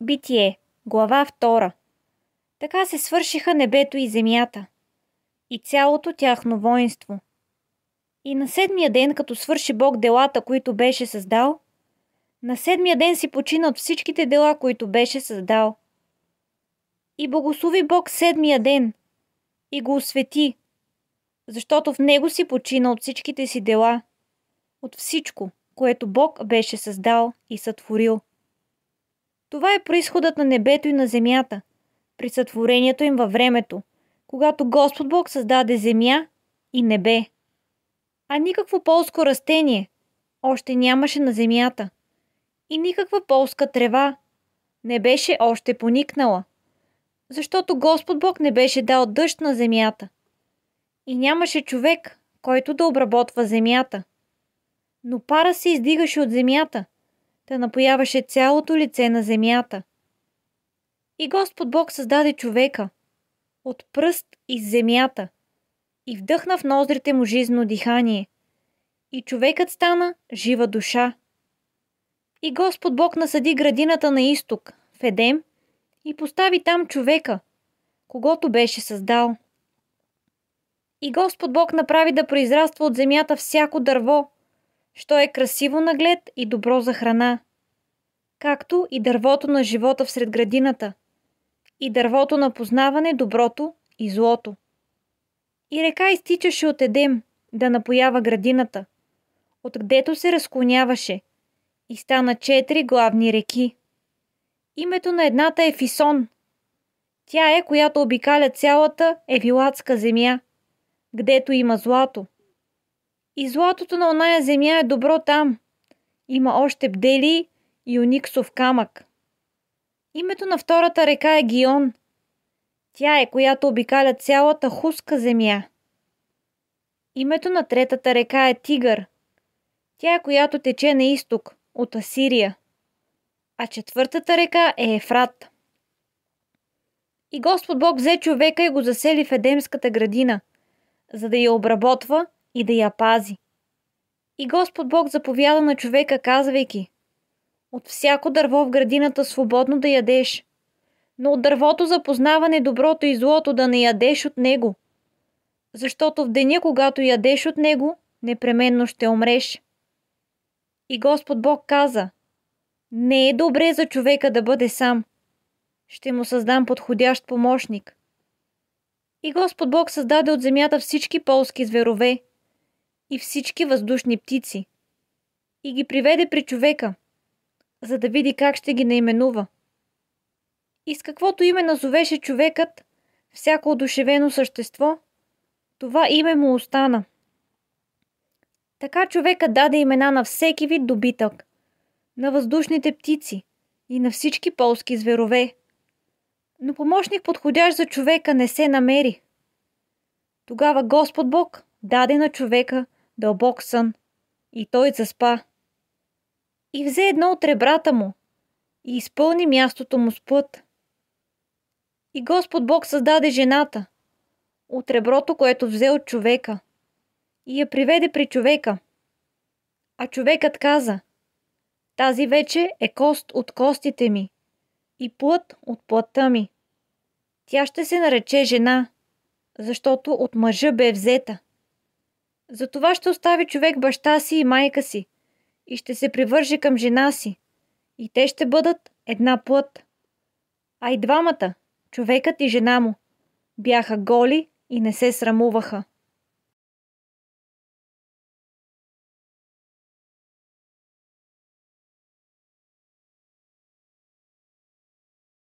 Битие, глава 2. Така се свършиха небето и земята и цялото тяхно воинство. И на седмия ден, като свърши Бог делата, които беше създал, на седмия ден си почина от всичките дела, които беше създал. И благослови Бог седмия ден и го освети, защото в него си почина от всичките си дела, от всичко, което Бог беше създал и сътворил. Това е произходът на небето и на земята, при сътворението им във времето, когато Господ Бог създаде земя и небе. А никакво полско растение още нямаше на земята и никаква полска трева не беше още поникнала, защото Господ Бог не беше дал дъжд на земята и нямаше човек, който да обработва земята. Но пара се издигаше от земята, да напояваше цялото лице на земята. И Господ Бог създаде човека от пръст из земята и вдъхна в ноздрите му жизнено дихание. И човекът стана жива душа. И Господ Бог насади градината на изток, в Едем, и постави там човека, когото беше създал. И Господ Бог направи да произраства от земята всяко дърво, що е красиво на глед и добро за храна, както и дървото на живота всред градината, и дървото на познаване доброто и злото. И река изтичаше от Едем да напоява градината, откъдето се разклоняваше, и стана 4 главни реки. Името на едната е Фисон. Тя е, която обикаля цялата Евилатска земя, гдето има злато. И златото на оная земя е добро там. Има още бделий и ониксов камък. Името на втората река е Гион. Тя е, която обикаля цялата Хуска земя. Името на третата река е Тигър. Тя е, която тече на изток, от Асирия. А четвъртата река е Ефрат. И Господ Бог взе човека и го засели в Едемската градина, за да я обработва и да я пази. И Господ Бог заповяда на човека, казвайки: от всяко дърво в градината свободно да ядеш, но от дървото за познаване доброто и злото да не ядеш от него, защото в деня, когато ядеш от него, непременно ще умреш. И Господ Бог каза: не е добре за човека да бъде сам. Ще му създам подходящ помощник. И Господ Бог създаде от земята всички полски зверове и всички въздушни птици и ги приведе при човека, за да види как ще ги наименува. И с каквото име назовеше човекът всяко одушевено същество, това име му остана. Така човекът даде имена на всеки вид добитък, на въздушните птици и на всички полски зверове. Но помощник подходящ за човека не се намери. Тогава Господ Бог даде на човека дълбок сън и той заспа. И взе едно от ребрата му и изпълни мястото му с плът. И Господ Бог създаде жената от реброто, което взе от човека, и я приведе при човека. А човекът каза: тази вече е кост от костите ми и плът от плътта ми. Тя ще се нарече жена, защото от мъжа бе взета. Затова ще остави човек баща си и майка си и ще се привърже към жена си, и те ще бъдат една плът. А и двамата, човекът и жена му, бяха голи и не се срамуваха.